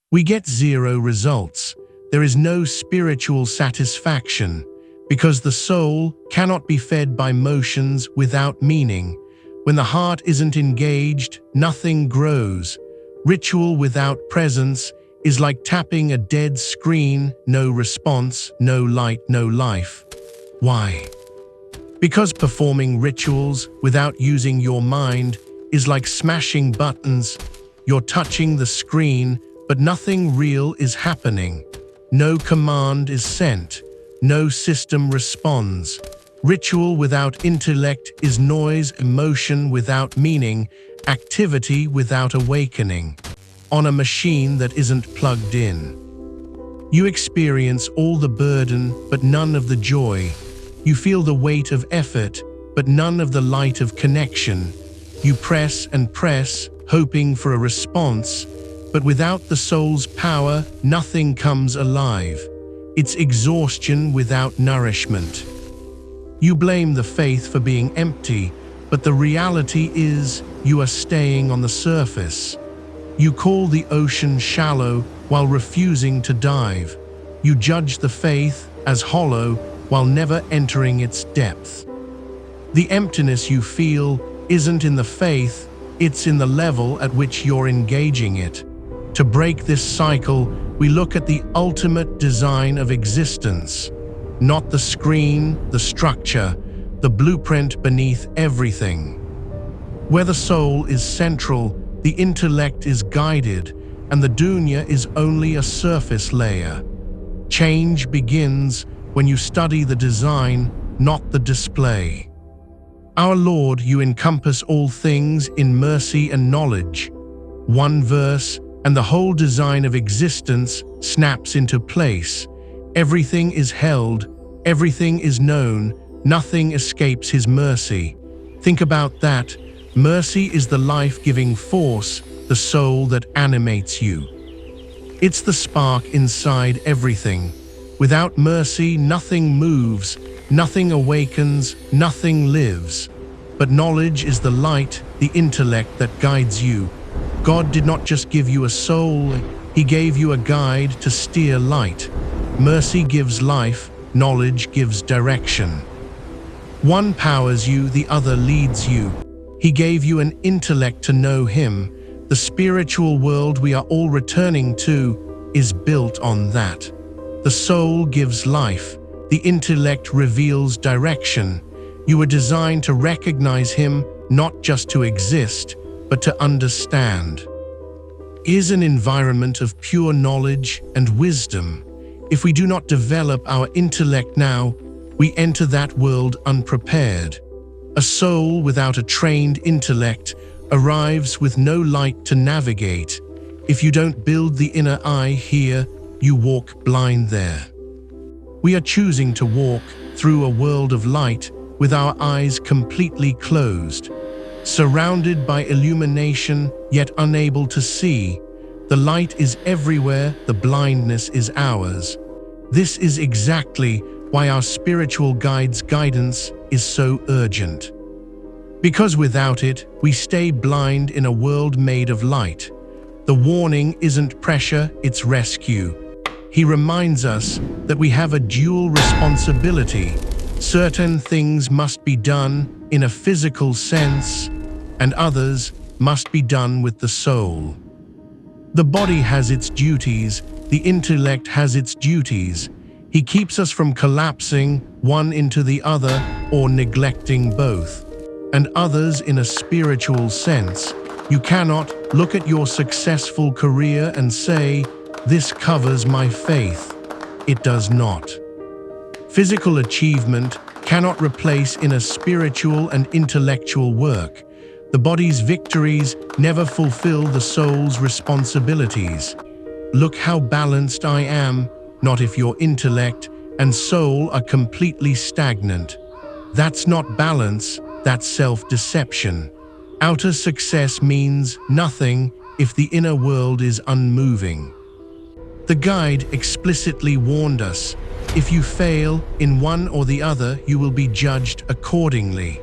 We get zero results. There is no spiritual satisfaction, because the soul cannot be fed by motions without meaning. When the heart isn't engaged, nothing grows. Ritual without presence is like tapping a dead screen, no response, no light, no life. Why? Because performing rituals without using your mind is like smashing buttons. You're touching the screen, but nothing real is happening. No command is sent. No system responds. Ritual without intellect is noise, emotion without meaning, activity without awakening. On a machine that isn't plugged in. You experience all the burden, but none of the joy. You feel the weight of effort, but none of the light of connection. You press and press, hoping for a response, but without the soul's power, nothing comes alive. It's exhaustion without nourishment. You blame the faith for being empty, but the reality is you are staying on the surface. You call the ocean shallow while refusing to dive. You judge the faith as hollow while never entering its depth. The emptiness you feel isn't in the faith, it's in the level at which you're engaging it. To break this cycle, we look at the ultimate design of existence. Not the screen, the structure, the blueprint beneath everything. Where the soul is central, the intellect is guided, and the dunya is only a surface layer. Change begins when you study the design, not the display. Our Lord, you encompass all things in mercy and knowledge. One verse, and the whole design of existence snaps into place. Everything is held, everything is known, nothing escapes His mercy. Think about that. Mercy is the life-giving force, the soul that animates you. It's the spark inside everything. Without mercy, nothing moves, nothing awakens, nothing lives. But knowledge is the light, the intellect that guides you. God did not just give you a soul, He gave you a guide to steer light. Mercy gives life, knowledge gives direction. One powers you, the other leads you. He gave you an intellect to know Him. The spiritual world we are all returning to is built on that. The soul gives life. The intellect reveals direction. You were designed to recognize Him, not just to exist, but to understand. Is an environment of pure knowledge and wisdom. If we do not develop our intellect now, we enter that world unprepared. A soul without a trained intellect arrives with no light to navigate. If you don't build the inner eye here, you walk blind there. We are choosing to walk through a world of light with our eyes completely closed, surrounded by illumination yet unable to see. The light is everywhere, the blindness is ours. This is exactly why our spiritual guide's guidance is so urgent. Because without it, we stay blind in a world made of light. The warning isn't pressure, it's rescue. He reminds us that we have a dual responsibility. Certain things must be done in a physical sense, and others must be done with the soul. The body has its duties, the intellect has its duties. He keeps us from collapsing one into the other or neglecting both. And others in a spiritual sense. You cannot look at your successful career and say, "This covers my faith." It does not. Physical achievement cannot replace inner spiritual and intellectual work. The body's victories never fulfill the soul's responsibilities. Look how balanced I am, not if your intellect and soul are completely stagnant. That's not balance, that's self-deception. Outer success means nothing if the inner world is unmoving. The guide explicitly warned us, if you fail in one or the other, you will be judged accordingly.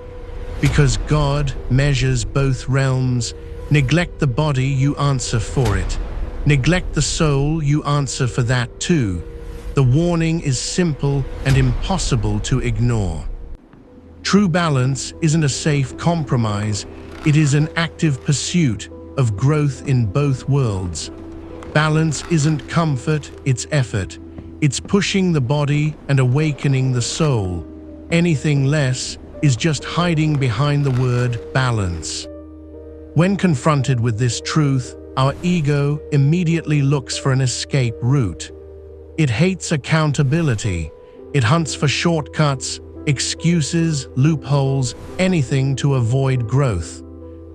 Because God measures both realms, neglect the body, you answer for it. Neglect the soul, you answer for that too. The warning is simple and impossible to ignore. True balance isn't a safe compromise, it is an active pursuit of growth in both worlds. Balance isn't comfort, it's effort. It's pushing the body and awakening the soul. Anything less is just hiding behind the word balance. When confronted with this truth, our ego immediately looks for an escape route. It hates accountability. It hunts for shortcuts, excuses, loopholes, anything to avoid growth.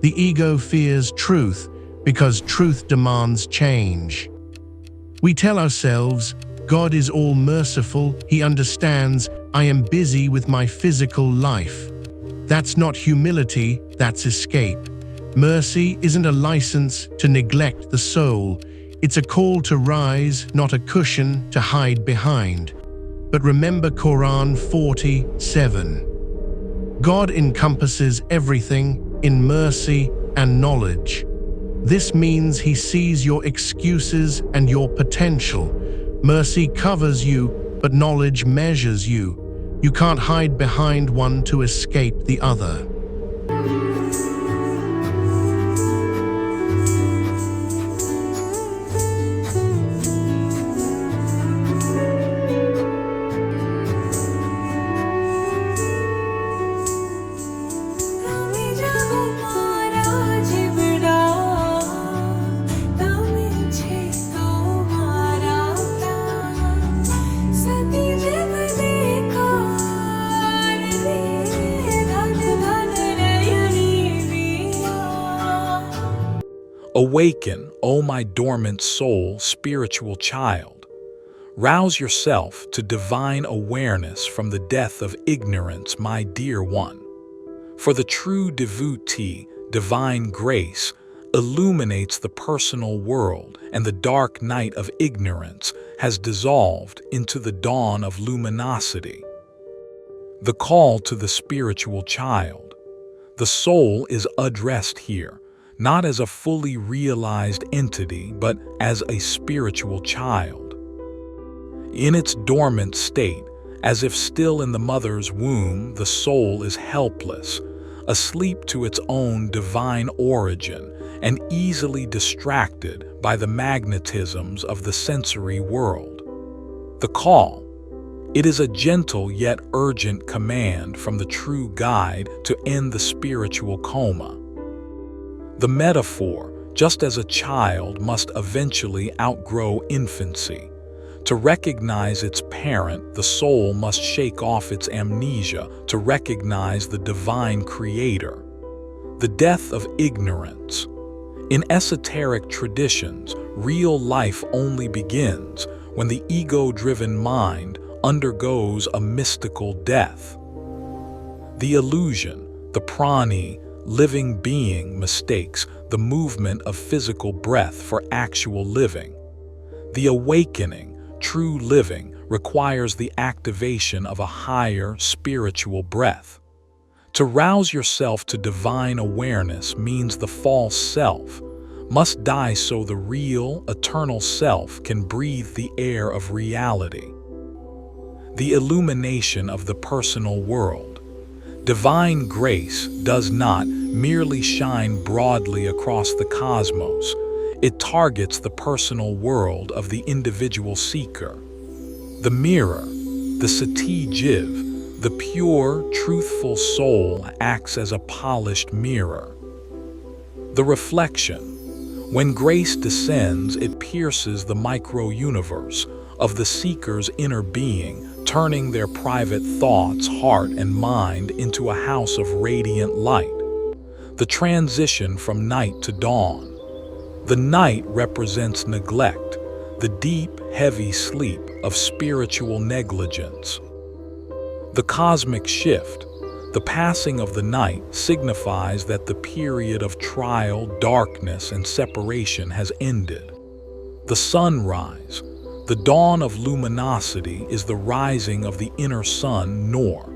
The ego fears truth because truth demands change. We tell ourselves, God is all-merciful, He understands, I am busy with my physical life. That's not humility, that's escape. Mercy isn't a license to neglect the soul. It's a call to rise, not a cushion to hide behind. But remember Quran 47. God encompasses everything in mercy and knowledge. This means He sees your excuses and your potential. Mercy covers you, but knowledge measures you. You can't hide behind one to escape the other. Awaken, O my dormant soul, spiritual child. Rouse yourself to divine awareness from the death of ignorance, my dear one. For the true devotee, divine grace, illuminates the personal world, and the dark night of ignorance has dissolved into the dawn of luminosity. The call to the spiritual child. The soul is addressed here, not as a fully realized entity, but as a spiritual child. In its dormant state, as if still in the mother's womb, the soul is helpless, asleep to its own divine origin, and easily distracted by the magnetisms of the sensory world. The call. It is a gentle yet urgent command from the true guide to end the spiritual coma. The metaphor, just as a child must eventually outgrow infancy. To recognize its parent, the soul must shake off its amnesia to recognize the divine creator. The death of ignorance. In esoteric traditions, real life only begins when the ego-driven mind undergoes a mystical death. The illusion, the prani, living being mistakes the movement of physical breath for actual living. The awakening, true living, requires the activation of a higher spiritual breath. To rouse yourself to divine awareness means the false self must die so the real, eternal self can breathe the air of reality. The illumination of the personal world. Divine grace does not merely shine broadly across the cosmos. It targets the personal world of the individual seeker. The mirror, the sati jiv, the pure, truthful soul acts as a polished mirror. The reflection. When grace descends, it pierces the micro-universe of the seeker's inner being, turning their private thoughts, heart, and mind into a house of radiant light. The transition from night to dawn. The night represents neglect, the deep, heavy sleep of spiritual negligence. The cosmic shift. The passing of the night signifies that the period of trial, darkness, and separation has ended. The sunrise. The dawn of luminosity is the rising of the inner sun, Noor.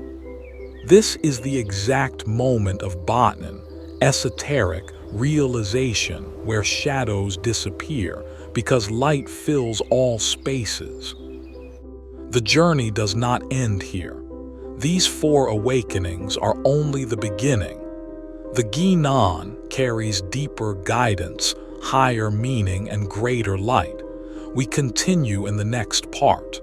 This is the exact moment of Botnan, esoteric, realization, where shadows disappear, because light fills all spaces. The journey does not end here. These 4 awakenings are only the beginning. The Ginan carries deeper guidance, higher meaning, and greater light. We continue in the next part.